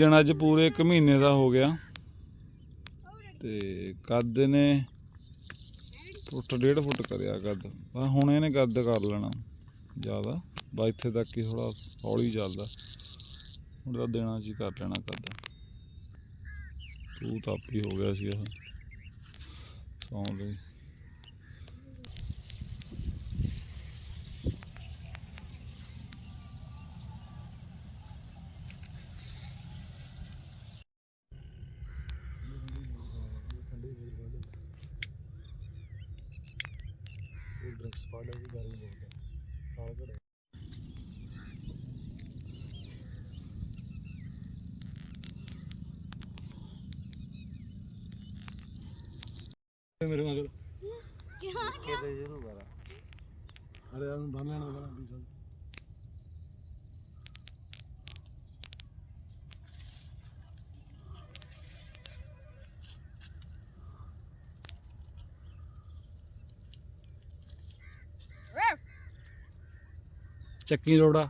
जन अज पूरे 1 महीने का हो गया ते कद ने फुट 1.5 फुट करया कद हुण इहने कद कर लेना ज़्यादा बस इत्थे तक ही थोड़ा हौली चलदा हुण तां दिनां च ही कर लेना कद तू तापी हो गया सी सौं लई ड्रिंक्स पा लो गर्मी बहुत है मेरे मगर क्या जरूर करा अरे यार बन लेना वाला डीजल चक्की रोड़ा